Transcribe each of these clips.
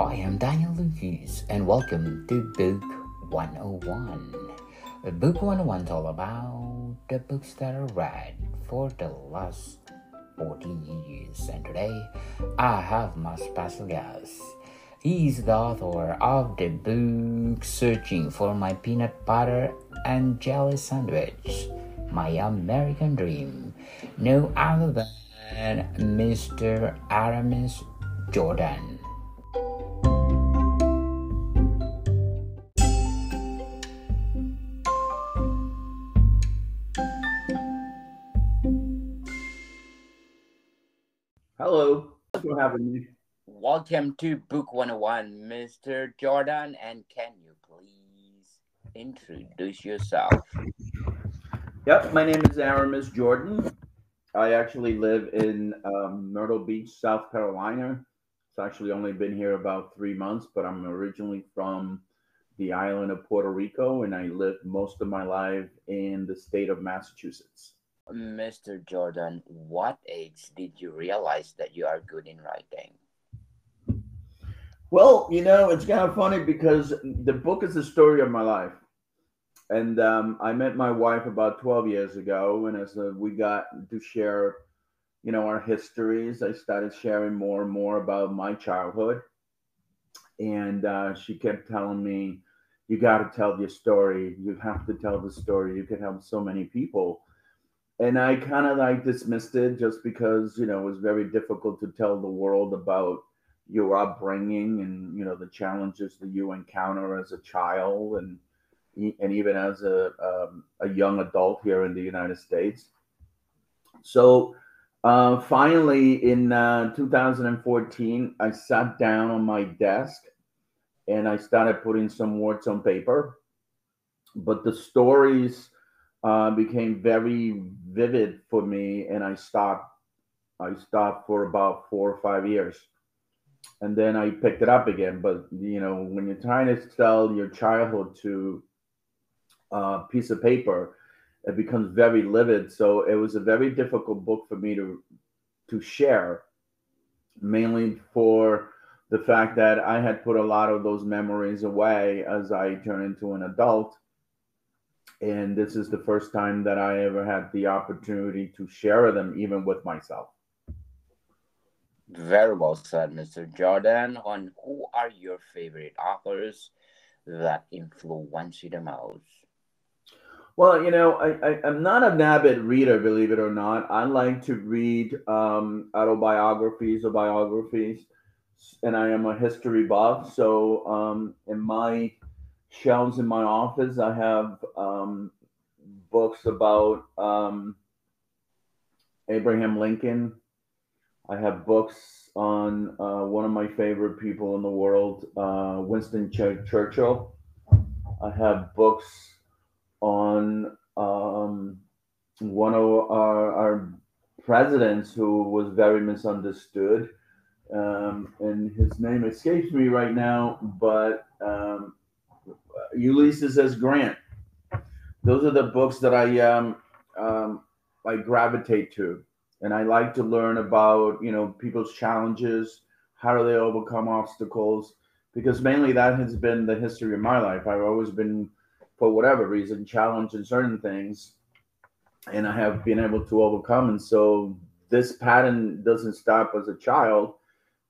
I am Daniel Lucas, and welcome to Book 101. Book 101 is all about the books that are read for the last 14 years. And today, I have my special guest. He's the author of the book Searching for My Peanut Butter and Jelly Sandwich, My American Dream, no other than Mr. Aramis Jordan. Hello. Thanks for having me. Welcome to Book 101, Mr. Jordan, and can you please introduce yourself? Yep, my name is Aramis Jordan. I actually live in Myrtle Beach, South Carolina. It's actually only been here about 3 months, but I'm originally from the island of Puerto Rico, and I lived most of my life in the state of Massachusetts. Mr. Jordan, what age did you realize that you are good in writing? Well, it's kind of funny because the book is the story of my life. And I met my wife about 12 years ago, and as we got to share, our histories, I started sharing more and more about my childhood. And she kept telling me, "You got to tell your story. You have to tell the story. You could help so many people." And I kind of like dismissed it just because, it was very difficult to tell the world about your upbringing and, the challenges that you encounter as a child and even as a young adult here in the United States. So finally, in 2014, I sat down on my desk and I started putting some words on paper. But the stories became very vivid for me, and I stopped. I stopped for about 4 or 5 years, and then I picked it up again. But when you're trying to tell your childhood to piece of paper, it becomes very livid. So it was a very difficult book for me to share, mainly for the fact that I had put a lot of those memories away as I turned into an adult. And this is the first time that I ever had the opportunity to share them, even with myself. Very well said, Mr. Jordan. On who are your favorite authors that influence you the most? Well, I'm not an avid reader, believe it or not. I like to read autobiographies or biographies, and I am a history buff. So, in my shelves in my office, I have books about Abraham Lincoln. I have books on one of my favorite people in the world, Winston Churchill. I have books on one of our presidents who was very misunderstood. And his name escapes me right now, but Ulysses S. Grant. Those are the books that I gravitate to, and I like to learn about people's challenges, how do they overcome obstacles, because mainly that has been the history of my life. I've always been, for whatever reason, challenged in certain things, and I have been able to overcome. And so this pattern doesn't stop as a child.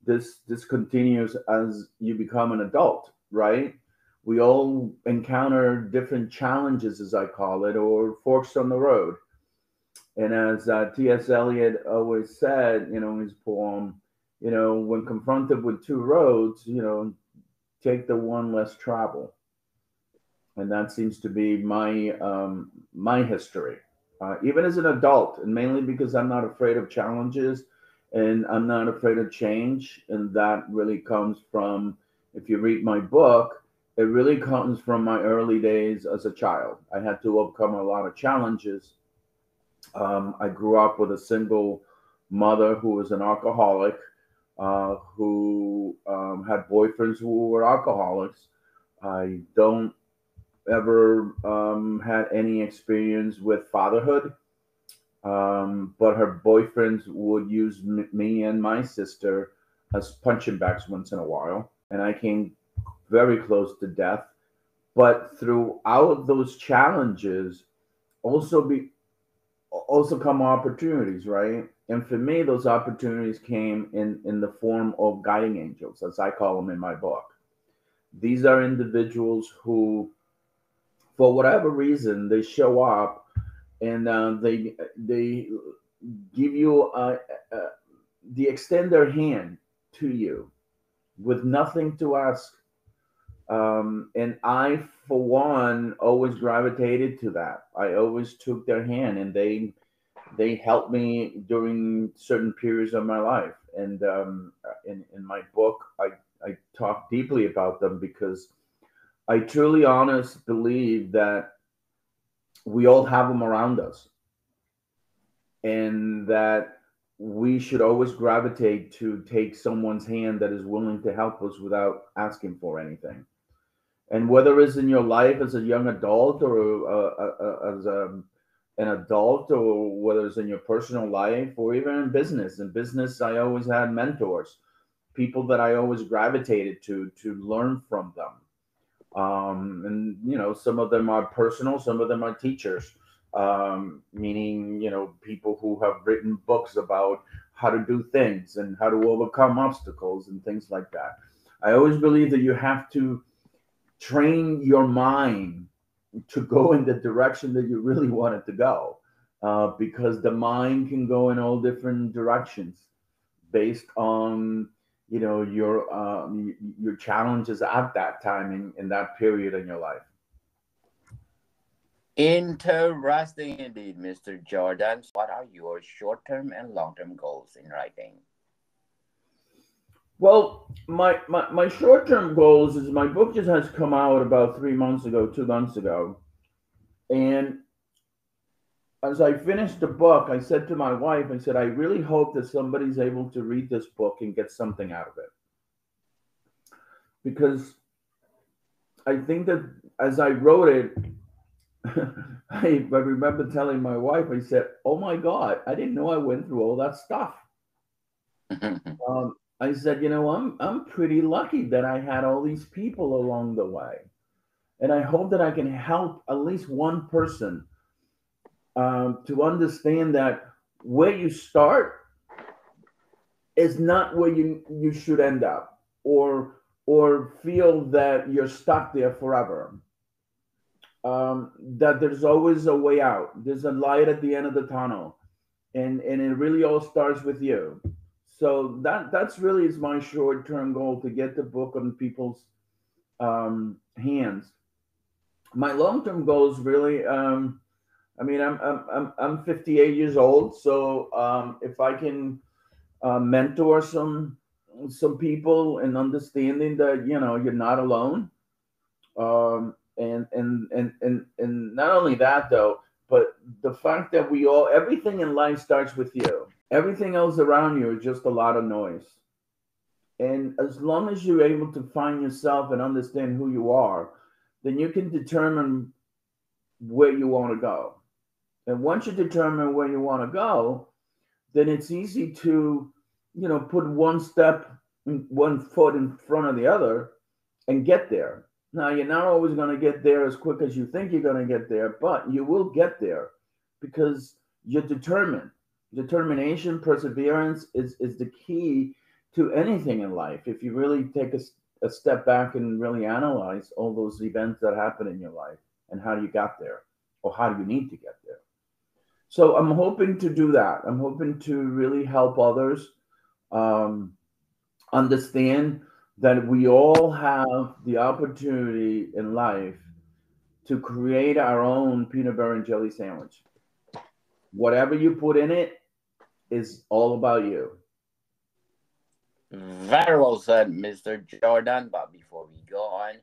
This continues as you become an adult, right? We all encounter different challenges, as I call it, or forks on the road. And as T.S. Eliot always said, in his poem, when confronted with two roads, take the one less traveled. And that seems to be my history, even as an adult, and mainly because I'm not afraid of challenges, and I'm not afraid of change, and that really comes from, if you read my book, it really comes from my early days as a child. I had to overcome a lot of challenges. I grew up with a single mother who was an alcoholic, who had boyfriends who were alcoholics. I don't ever had any experience with fatherhood, but her boyfriends would use me and my sister as punching bags once in a while. and I came very close to death. But throughout those challenges, also be also come opportunities, right? And for me, those opportunities came in the form of guiding angels, as I call them in my book. These are individuals who, for whatever reason, they show up and they give you they extend their hand to you with nothing to ask. And I, for one, always gravitated to that. I always took their hand, and they helped me during certain periods of my life. And in my book, I talk deeply about them because I truly, honest believe that we all have them around us, and that we should always gravitate to take someone's hand that is willing to help us without asking for anything. And whether it's in your life as a young adult or as an adult, or whether it's in your personal life or even in business. In business, I always had mentors, people that I always gravitated to learn from them. And some of them are personal, some of them are teachers, meaning people who have written books about how to do things and how to overcome obstacles and things like that. I always believe that you have to train your mind to go in the direction that you really want it to go, because the mind can go in all different directions based on your challenges at that time in that period in your life. Interesting indeed, Mr. Jordan. What are your short-term and long-term goals in writing? Well, my short-term goals is my book just has come out about 3 months ago, 2 months ago. And as I finished the book, I said to my wife, I said, I really hope that somebody's able to read this book and get something out of it. Because I think that as I wrote it, I remember telling my wife, I said, oh my God, I didn't know I went through all that stuff. I said, I'm pretty lucky that I had all these people along the way. And I hope that I can help at least one person to understand that where you start is not where you should end up, or feel that you're stuck there forever. That there's always a way out. There's a light at the end of the tunnel, and it really all starts with you. So that's really is my short term goal, to get the book on people's hands. My long term goals really, I mean, I'm 58 years old, so if I can mentor some people and understanding that you're not alone, and not only that though, but the fact that everything in life starts with you. Everything else around you is just a lot of noise. And as long as you're able to find yourself and understand who you are, then you can determine where you want to go. And once you determine where you want to go, then it's easy to, put one foot in front of the other and get there. Now, you're not always going to get there as quick as you think you're going to get there, but you will get there because you're determined. Determination, perseverance is the key to anything in life. If you really take a step back and really analyze all those events that happen in your life and how you got there, or how you need to get there. So I'm hoping to do that. I'm hoping to really help others understand that we all have the opportunity in life to create our own peanut butter and jelly sandwich. Whatever you put in it is all about you. Very well said, Mr. Jordan. But before we go on,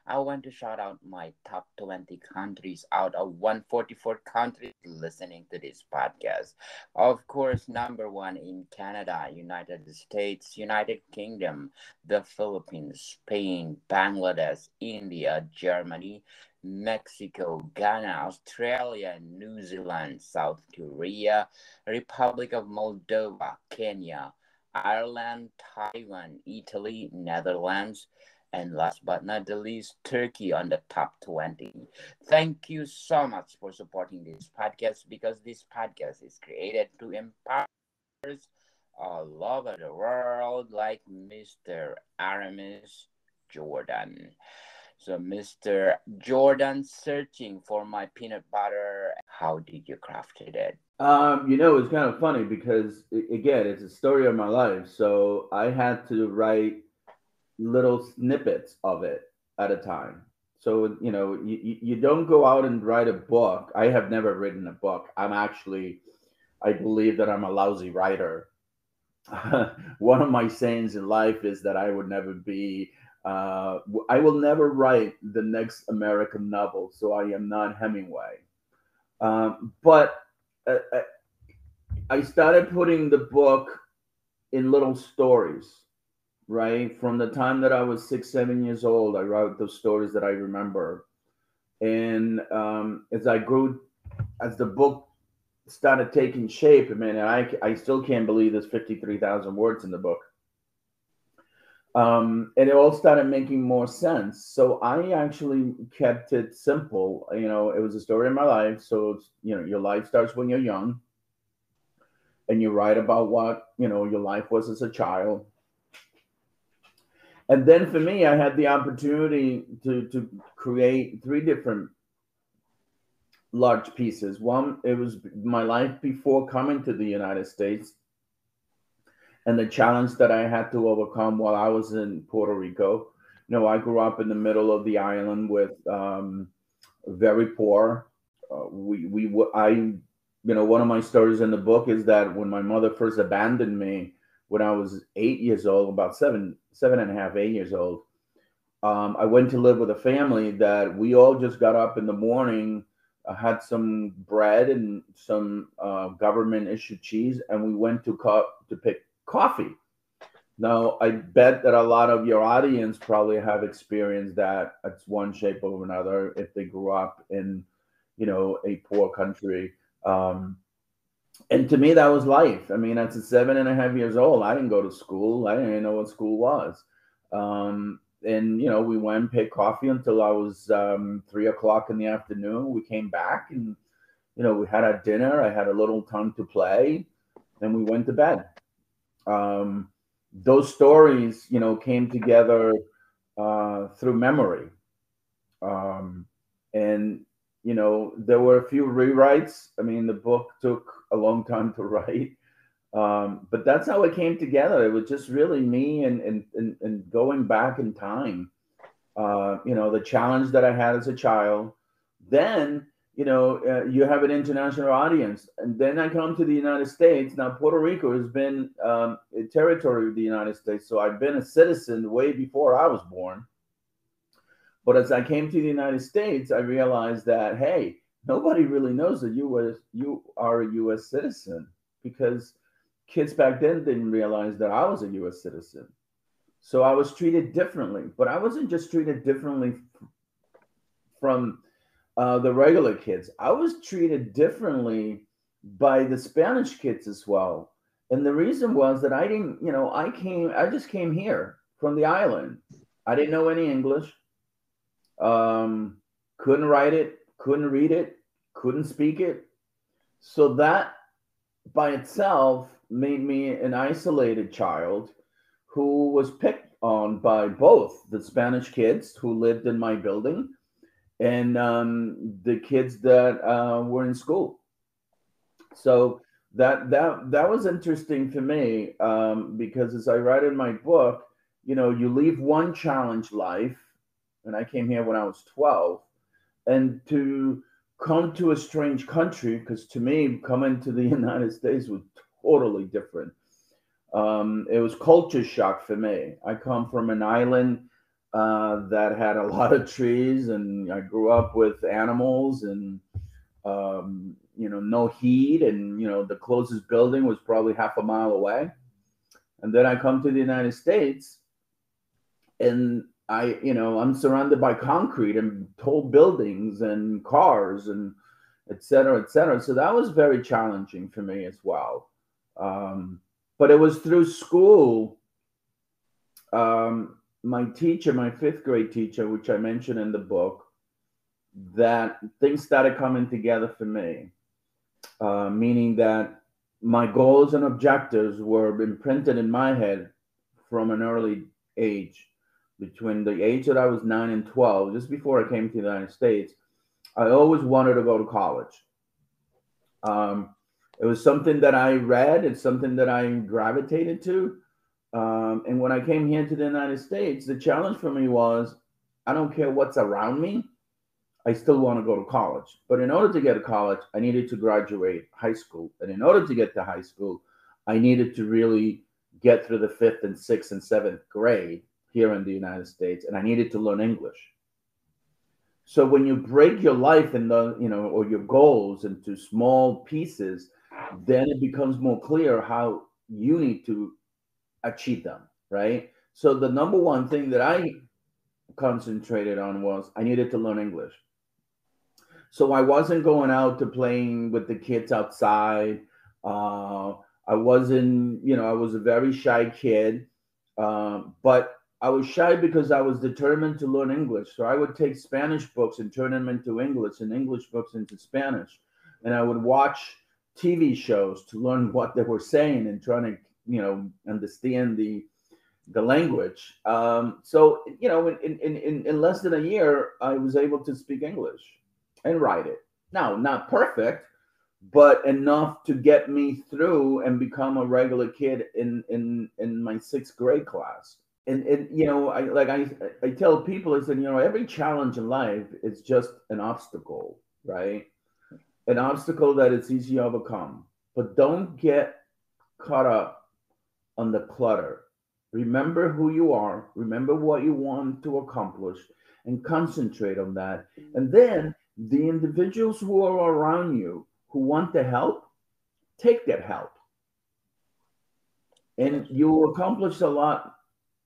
I want to shout out my top 20 countries out of 144 countries listening to this podcast. Of course, number one in Canada, United States, United Kingdom, the Philippines, Spain, Bangladesh, India, Germany, Mexico, Ghana, Australia, New Zealand, South Korea, Republic of Moldova, Kenya, Ireland, Taiwan, Italy, Netherlands, And last but not the least, Turkey on the top 20. Thank you so much for supporting this podcast, because this podcast is created to empower all over the world, like Mr. Aramis Jordan. So, Mr. Jordan, searching for my peanut butter. How did you crafted it? It's kind of funny because again, it's a story of my life. So I had to write little snippets of it at a time. So you don't go out and write a book. I have never written a book. I believe that I'm a lousy writer. One of my sayings in life is that I will never write the next American novel. So I am not Hemingway. But I started putting the book in little stories, right? From the time that I was 6, 7 years old, I wrote those stories that I remember. And as the book started taking shape, I mean, I still can't believe there's 53,000 words in the book. And it all started making more sense. So I actually kept it simple. It was a story of my life. So your life starts when you're young, and you write about what your life was as a child. And then for me, I had the opportunity to create three different large pieces. One, it was my life before coming to the United States and the challenge that I had to overcome while I was in Puerto Rico. I grew up in the middle of the island with very poor. One of my stories in the book is that when my mother first abandoned me when I was 8 years old, about 7.5, 8 years old, I went to live with a family that we all just got up in the morning, had some bread and some government issued cheese, and we went to pick coffee. Now, I bet that a lot of your audience probably have experienced that at one shape or another if they grew up in, a poor country. And to me, that was life. I mean, at 7.5 years old, I didn't go to school. I didn't even know what school was. And we went and picked coffee until I was 3 o'clock in the afternoon. We came back and we had our dinner. I had a little time to play, and we went to bed. Those stories, came together through memory. And there were a few rewrites. I mean, the book took a long time to write. But that's how it came together. It was just really me and going back in time. The challenge that I had as a child. Then, you have an international audience. And then I come to the United States. Now, Puerto Rico has been a territory of the United States. So I've been a citizen way before I was born. But as I came to the United States, I realized that, hey, nobody really knows that you are a U.S. citizen, because kids back then didn't realize that I was a U.S. citizen. So I was treated differently. But I wasn't just treated differently from the regular kids. I was treated differently by the Spanish kids as well. And the reason was that I didn't, I just came here from the island. I didn't know any English. Couldn't write it, couldn't read it, couldn't speak it. So that by itself made me an isolated child who was picked on by both the Spanish kids who lived in my building and the kids that were in school. So that was interesting for me, because as I write in my book, you leave one challenge life, and I came here when I was 12, and to come to a strange country, because to me, coming to the United States was totally different. It was culture shock for me. I come from an island that had a lot of trees, and I grew up with animals and, no heat. And, the closest building was probably half a mile away. And then I come to the United States, and I'm surrounded by concrete and tall buildings and cars and et cetera, et cetera. So that was very challenging for me as well. But it was through school my teacher, my fifth grade teacher, which I mentioned in the book, that things started coming together for me, meaning that my goals and objectives were imprinted in my head from an early age. Between the age that I was 9 and 12, just before I came to the United States, I always wanted to go to college. It was something that I read, it's something that I gravitated to. And when I came here to the United States, the challenge for me was I don't care what's around me, I still want to go to college. But in order to get to college, I needed to graduate high school. And in order to get to high school, I needed to really get through the fifth and sixth and seventh grade here in the United States. And I needed to learn English. So when you break your life in the, or your goals into small pieces, then it becomes more clear how you need to achieve them, right? So the number one thing that I concentrated on was I needed to learn English. So I wasn't going out to playing with the kids outside. I wasn't, I was a very shy kid, but I was shy because I was determined to learn English. So I would take Spanish books and turn them into English and English books into Spanish. And I would watch TV shows to learn what they were saying and trying to, understand the language. So, in less than a year, I was able to speak English and write it. Now, not perfect, but enough to get me through and become a regular kid in my sixth grade class. And I tell people, I said, every challenge in life is just an obstacle, right? An obstacle that it's easy to overcome. But don't get caught up on the clutter. Remember who you are, remember what you want to accomplish, and concentrate on that. And then the individuals who are around you who want to help, take that help. And you will accomplish a lot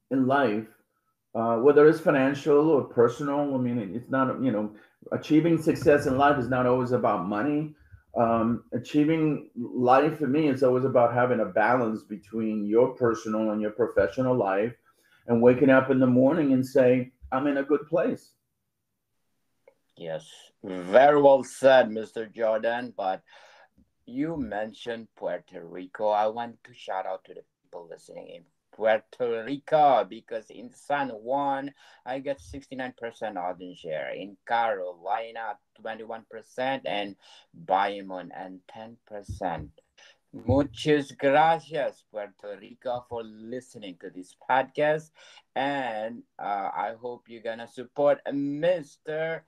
in life, whether it's financial or personal. I mean, it's not, achieving success in life is not always about money. Achieving life for me is always about having a balance between your personal and your professional life and waking up in the morning and saying, I'm in a good place. Yes, very well said, Mr. Jordan. But you mentioned Puerto Rico. I want to shout out to the people listening in Puerto Rico because in San Juan, I get 69% audience share. In Carolina, 21%, and Bayamon, and 10%. Muchas gracias, Puerto Rico, for listening to this podcast. And I hope you're going to support Mr.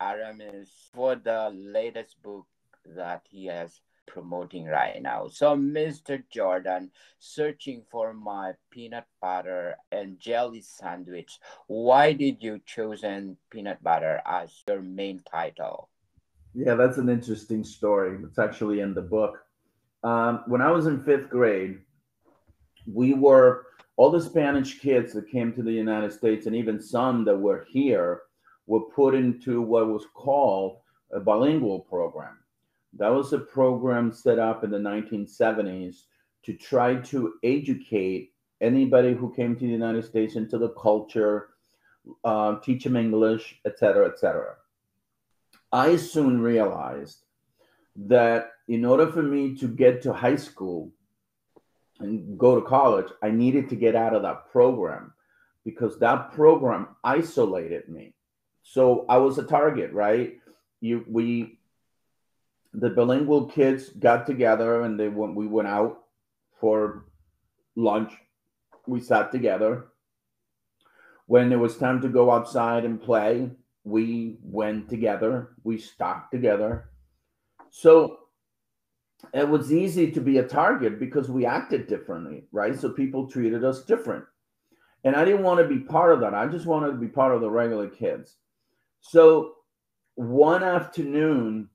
Aramis for the latest book that he has promoting right now. So, Mr. Jordan, searching for my peanut butter and jelly sandwich. Why did you chosen peanut butter as your main title? Yeah, that's an interesting story. It's actually in the book. When I was in fifth grade, we were all the Spanish kids that came to the United States, and even some that were here, were put into what was called a bilingual program. That was a program set up in the 1970s to try to educate anybody who came to the United States into the culture, teach them English, etc., etc. I soon realized that in order for me to get to high school and go to college, I needed to get out of that program because that program isolated me. So I was a target, right? The bilingual kids got together and we went out for lunch. We sat together. When it was time to go outside and play, we went together. We stuck together. So it was easy to be a target because we acted differently, right? So people treated us different. And I didn't want to be part of that. I just wanted to be part of the regular kids. So one afternoon,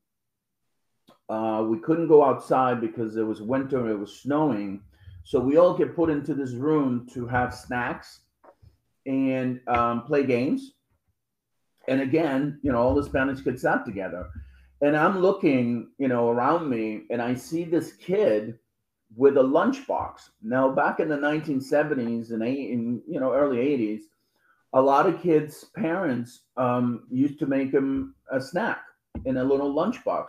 we couldn't go outside because it was winter, it was snowing. So we all get put into this room to have snacks and play games. And again, all the Spanish kids sat together. And I'm looking, around me, and I see this kid with a lunchbox. Now, back in the 1970s and early 80s, a lot of kids' parents used to make them a snack in a little lunchbox.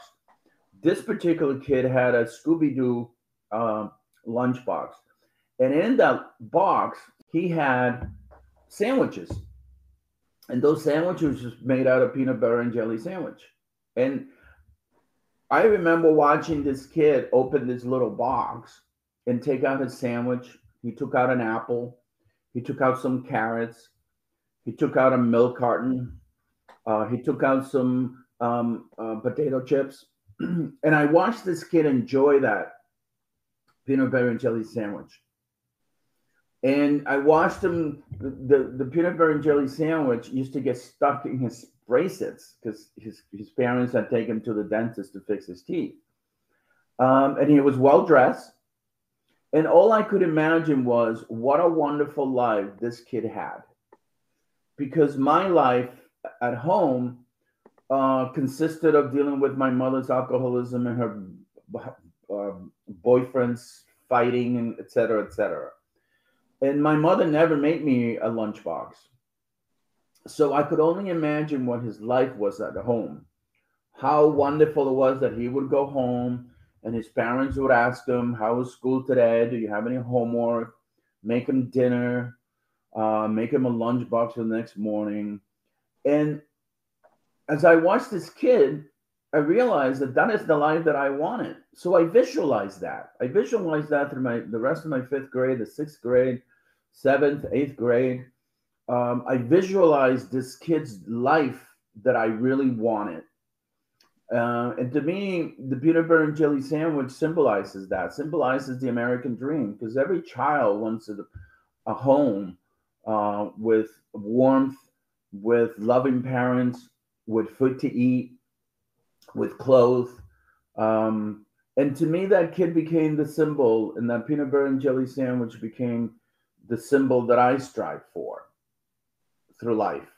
This particular kid had a Scooby Doo uh, lunchbox, and in that box he had sandwiches, and those sandwiches was made out of peanut butter and jelly sandwich. And I remember watching this kid open this little box and take out his sandwich. He took out an apple. He took out some carrots. He took out a milk carton. He took out some potato chips. And I watched this kid enjoy that peanut butter and jelly sandwich. And I watched him, the peanut butter and jelly sandwich used to get stuck in his bracelets because his parents had taken him to the dentist to fix his teeth. And he was well dressed. And all I could imagine was what a wonderful life this kid had. Because my life at home consisted of dealing with my mother's alcoholism and her boyfriends fighting, and et cetera, et cetera. And my mother never made me a lunchbox. So I could only imagine what his life was at home. How wonderful it was that he would go home and his parents would ask him, "How was school today? Do you have any homework?" Make him dinner, make him a lunchbox for the next morning. And as I watched this kid, I realized that that is the life that I wanted. So I visualized that. I visualized that through the rest of my fifth grade, the sixth grade, seventh, eighth grade. I visualized this kid's life that I really wanted. And to me, the peanut butter and jelly sandwich symbolizes that, symbolizes the American dream, because every child wants a home with warmth, with loving parents, with food to eat, with clothes. And to me, that kid became the symbol, and that peanut butter and jelly sandwich became the symbol that I strive for through life.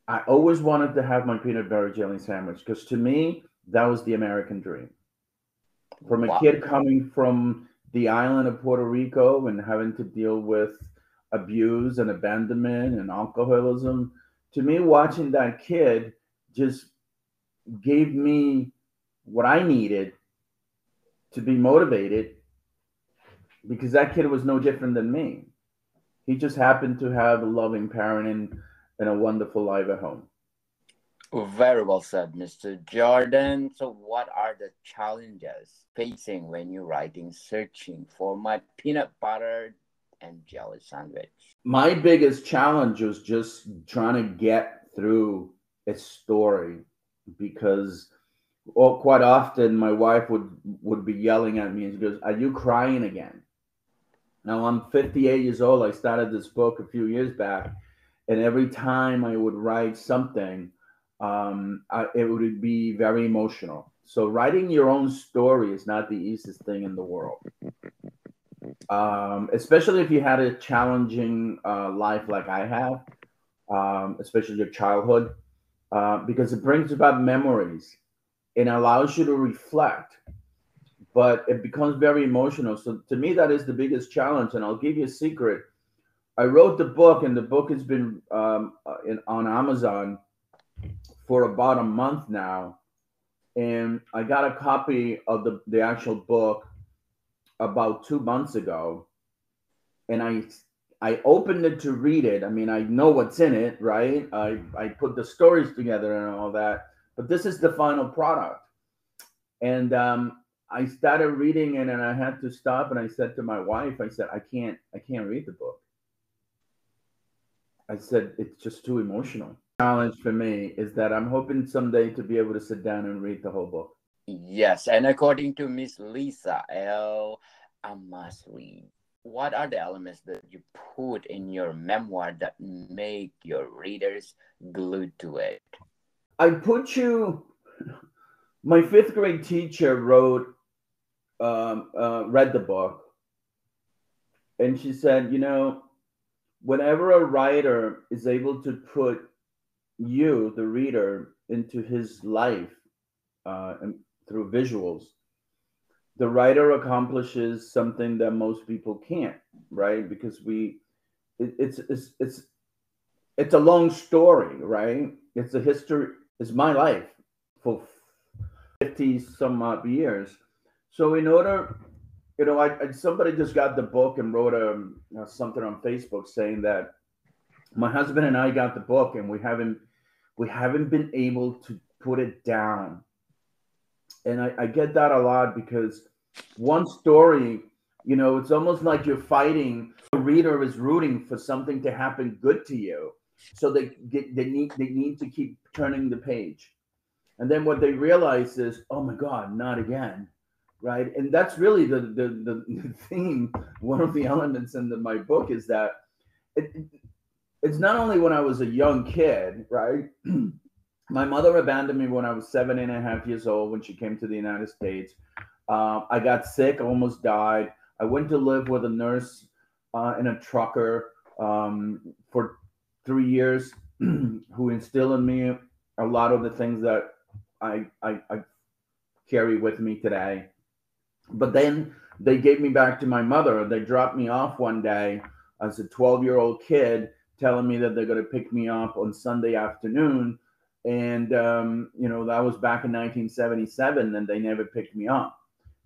I always wanted to have my peanut butter jelly sandwich because to me, that was the American dream. From a kid coming from the island of Puerto Rico and having to deal with abuse and abandonment and alcoholism, to me, watching that kid just gave me what I needed to be motivated, because that kid was no different than me. He just happened to have a loving parent and a wonderful life at home. Very well said, Mr. Jordan. So, what are the challenges facing when you're writing, searching for my peanut butter and jelly sandwich? My biggest challenge was just trying to get through a story, because quite often my wife would be yelling at me and she goes, "Are you crying again?" Now I'm 58 years old. I started this book a few years back, and every time I would write something, it would be very emotional. So writing your own story is not the easiest thing in the world, especially if you had a challenging life like I have, especially your childhood, because it brings about memories and allows you to reflect. But it becomes very emotional. So to me, that is the biggest challenge. And I'll give you a secret. I wrote the book, and the book has been on Amazon for about a month now. And I got a copy of the actual book about 2 months ago. And I opened it to read it. I mean, I know what's in it, right? I put the stories together and all that. But this is the final product. And I started reading it, and I had to stop. And I said to my wife, I said, I can't read the book. I said, it's just too emotional. Challenge for me is that I'm hoping someday to be able to sit down and read the whole book. Yes, and according to Miss Lisa L., I must read. What are the elements that you put in your memoir that make your readers glued to it? My fifth grade teacher read the book, and she said, whenever a writer is able to put you, the reader, into his life and through visuals, the writer accomplishes something that most people can't, right? Because it's it's a long story, right? It's a history. It's my life for 50 some odd years. So in order, somebody just got the book and wrote something on Facebook saying that my husband and I got the book and we haven't been able to put it down. And I get that a lot because one story, it's almost like you're fighting. The reader is rooting for something to happen good to you, so they need to keep turning the page. And then what they realize is, oh my God, not again, right? And that's really the theme. One of the elements in my book is that it, it's not only when I was a young kid, right? My mother abandoned me when I was 7.5 years old when she came to the United States. I got sick, almost died. I went to live with a nurse and a trucker for 3 years, who instilled in me a lot of the things that I carry with me today. But then they gave me back to my mother. They dropped me off one day as a 12-year-old kid, telling me that they're going to pick me up on Sunday afternoon. And, that was back in 1977, and they never picked me up.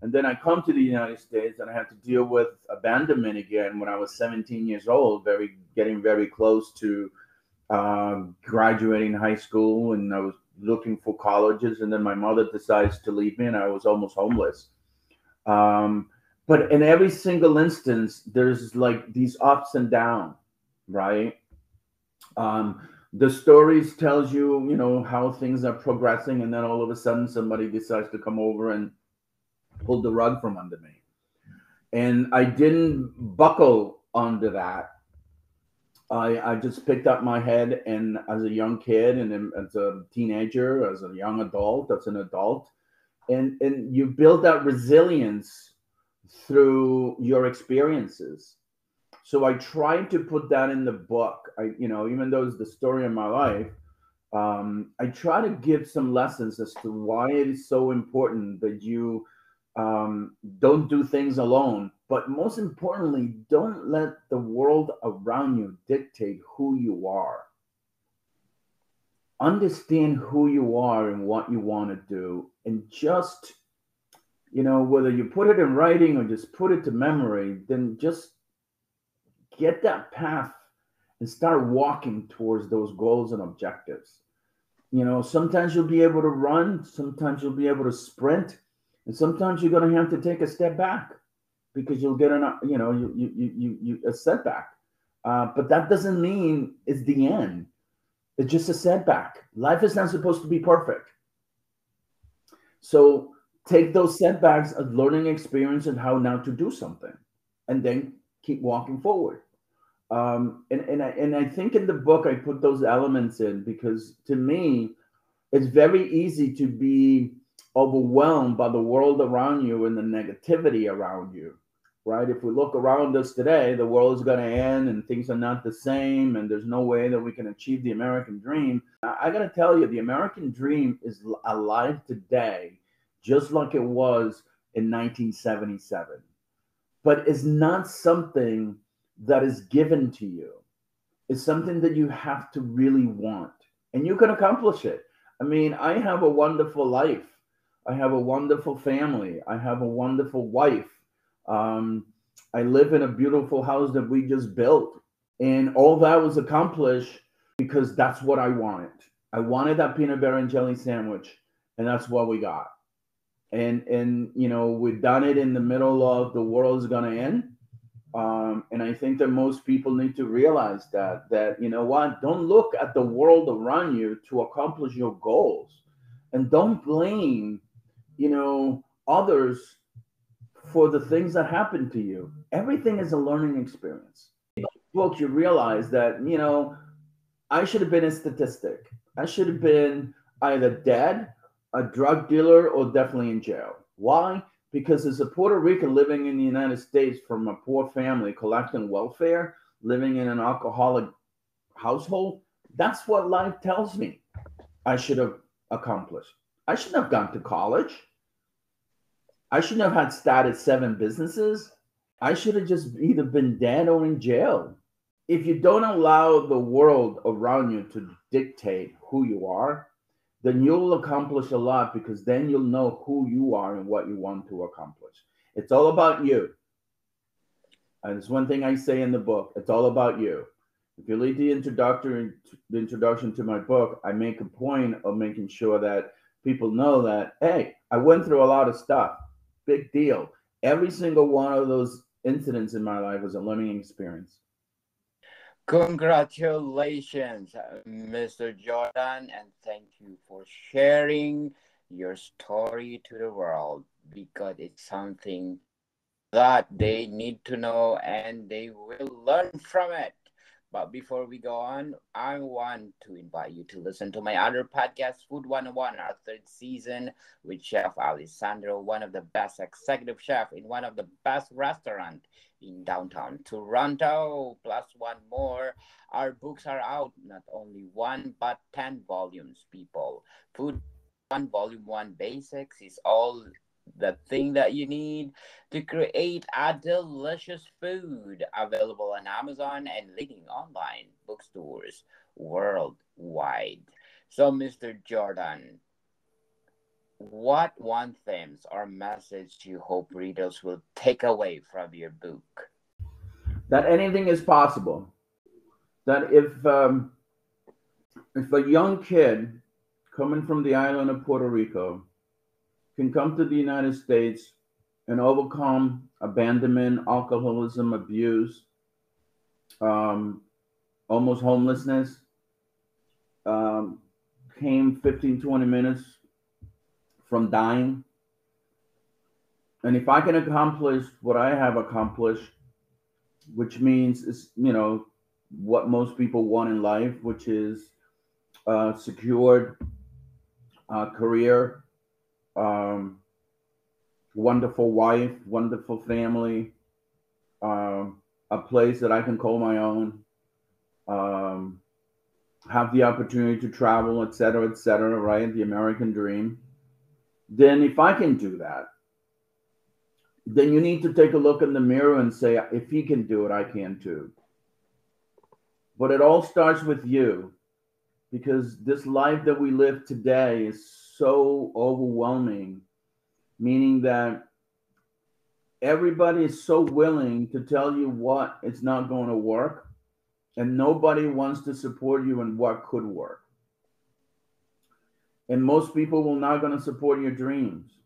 And then I come to the United States and I had to deal with abandonment again when I was 17 years old, getting very close to graduating high school, and I was looking for colleges. And then my mother decides to leave me, and I was almost homeless. But in every single instance, there's like these ups and downs, right? The stories tells you, how things are progressing, and then all of a sudden somebody decides to come over and pull the rug from under me. And I didn't buckle under that. I just picked up my head, and as a young kid, and then as a teenager, as a young adult, as an adult, and you build that resilience through your experiences. So I tried to put that in the book. Even though it's the story of my life, I try to give some lessons as to why it is so important that you don't do things alone. But most importantly, don't let the world around you dictate who you are. Understand who you are and what you want to do, and just, whether you put it in writing or just put it to memory, then just get that path and start walking towards those goals and objectives. Sometimes you'll be able to run, sometimes you'll be able to sprint, and sometimes you're going to have to take a step back because you'll get a setback. But that doesn't mean it's the end. It's just a setback. Life is not supposed to be perfect. So take those setbacks as learning experience and how now to do something, and then keep walking forward. And I think in the book I put those elements in because, to me, it's very easy to be overwhelmed by the world around you and the negativity around you, right? If we look around us today, the world is going to end and things are not the same, and there's no way that we can achieve the American dream. I got to tell you, the American dream is alive today, just like it was in 1977. But it's not something that is given to you. It's something that you have to really want, and you can accomplish it. I mean, I have a wonderful life. I have a wonderful family. I have a wonderful wife. I live in a beautiful house that we just built. And all that was accomplished because that's what I wanted. I wanted that peanut butter and jelly sandwich, and that's what we got. And we've done it in the middle of the world's gonna end. And I think that most people need to realize that don't look at the world around you to accomplish your goals, and don't blame, others for the things that happen to you. Everything is a learning experience. In the book, you realize that, I should have been a statistic. I should have been either dead, a drug dealer, or definitely in jail. Why? Because as a Puerto Rican living in the United States from a poor family, collecting welfare, living in an alcoholic household, that's what life tells me I should have accomplished. I shouldn't have gone to college. I shouldn't have had started 7 businesses. I should have just either been dead or in jail. if you don't allow the world around you to dictate who you are, then you'll accomplish a lot, because then you'll know who you are and what you want to accomplish. It's all about you. And it's one thing I say in the book. It's all about you. If you read the introduction to my book, I make a point of making sure that people know that, hey, I went through a lot of stuff. Big deal. Every single one of those incidents in my life was a learning experience. Congratulations, Mr. Jordan, and thank you for sharing your story to the world, because it's something that they need to know and they will learn from it. But before we go on, I want to invite you to listen to my other podcast, Food 101, our third season with Chef Alessandro, one of the best executive chef in one of the best restaurant in downtown Toronto, plus one more. Our books are out, not only one, but 10 volumes, people. Food 101, Volume 1 Basics is all the thing that you need to create a delicious food, available on Amazon and leading online bookstores worldwide. So, Mr. Jordan, what one themes or message you hope readers will take away from your book? That anything is possible. That if a young kid coming from the island of Puerto Rico can come to the United States and overcome abandonment, alcoholism, abuse, um, almost homelessness, um, came 15, 20 minutes from dying. And if I can accomplish what I have accomplished, which means is, what most people want in life, which is secured career, um, wonderful wife, wonderful family, a place that I can call my own, um, have the opportunity to travel, et cetera, right? The American dream. Then, if I can do that, then you need to take a look in the mirror and say, if he can do it, I can too. But it all starts with you, because this life that we live today is so overwhelming, meaning that everybody is so willing to tell you what it's not going to work, and nobody wants to support you in what could work. And most people will not going to support your dreams.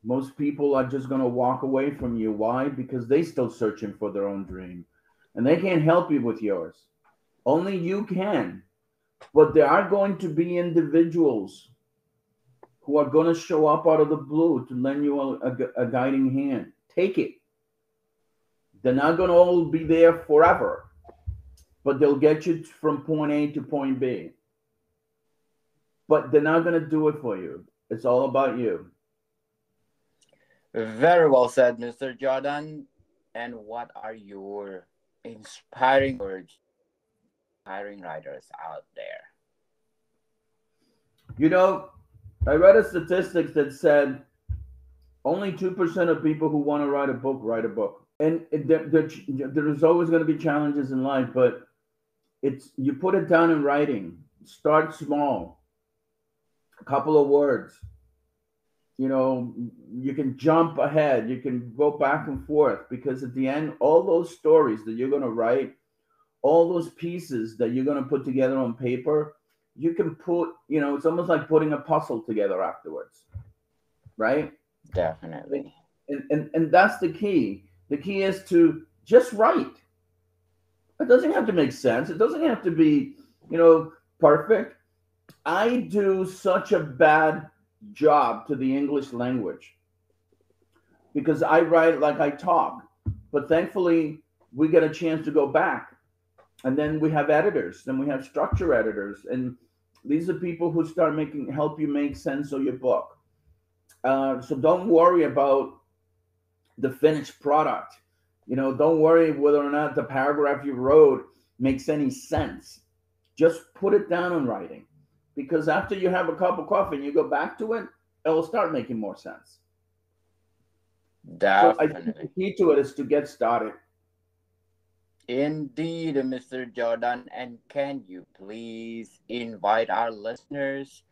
Most people are just going to walk away from you. Why? Because they still searching for their own dream, and they can't help you with yours. Only you can. But there are going to be individuals who are going to show up out of the blue to lend you a guiding hand. Take it. They're not going to all be there forever, but they'll get you from point A to point B. But they're not going to do it for you. It's all about you. Very well said, Mr. Jordan. And what are your inspiring words, inspiring writers out there? I read a statistics that said only 2% of people who want to write a book write a book. And there's always going to be challenges in life, but you put it down in writing. Start small, a couple of words. You can jump ahead, you can go back and forth, because at the end, all those stories that you're going to write, all those pieces that you're going to put together on paper, you can put, it's almost like putting a puzzle together afterwards, right? Definitely. And that's the key. The key is to just write. It doesn't have to make sense. It doesn't have to be, perfect. I do such a bad job to the English language because I write like I talk. But thankfully, we get a chance to go back. And then we have editors, then we have structure editors. And these are people who help you make sense of your book. So don't worry about the finished product. Don't worry whether or not the paragraph you wrote makes any sense. Just put it down in writing, because after you have a cup of coffee and you go back to it, it'll start making more sense. Definitely. So I think the key to it is to get started. Indeed, Mr. Jordan. And can you please invite our listeners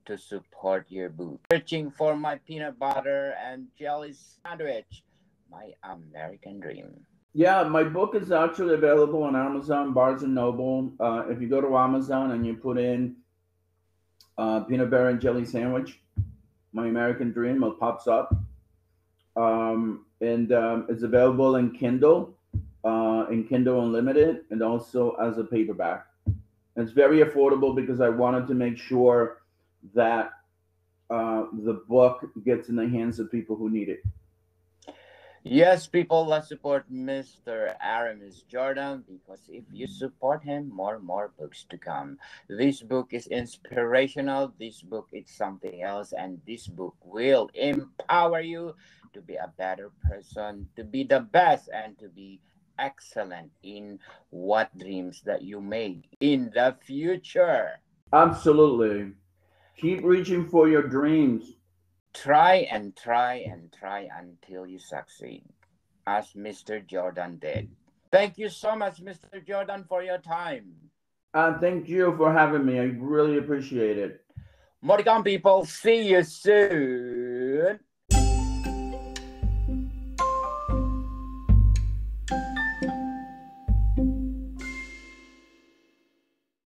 to support your book? Searching for my peanut butter and jelly sandwich, my American dream. Yeah, my book is actually available on Amazon, Barnes and Noble. If you go to Amazon and you put in peanut butter and jelly sandwich, my American dream, it pops up. And it's available in Kindle Unlimited, and also as a paperback. It's very affordable because I wanted to make sure that the book gets in the hands of people who need it. Yes, people, let's support Mr. Aramis Jordan because if you support him, more books to come. This book is inspirational. This book is something else, and this book will empower you to be a better person, to be the best, and to be excellent in what dreams that you make in the future. Absolutely. Keep reaching for your dreams. Try and try and try until you succeed, as Mr. Jordan did. Thank you so much, Mr. Jordan, for your time. Thank you for having me. I really appreciate it. Moricon people, see you soon.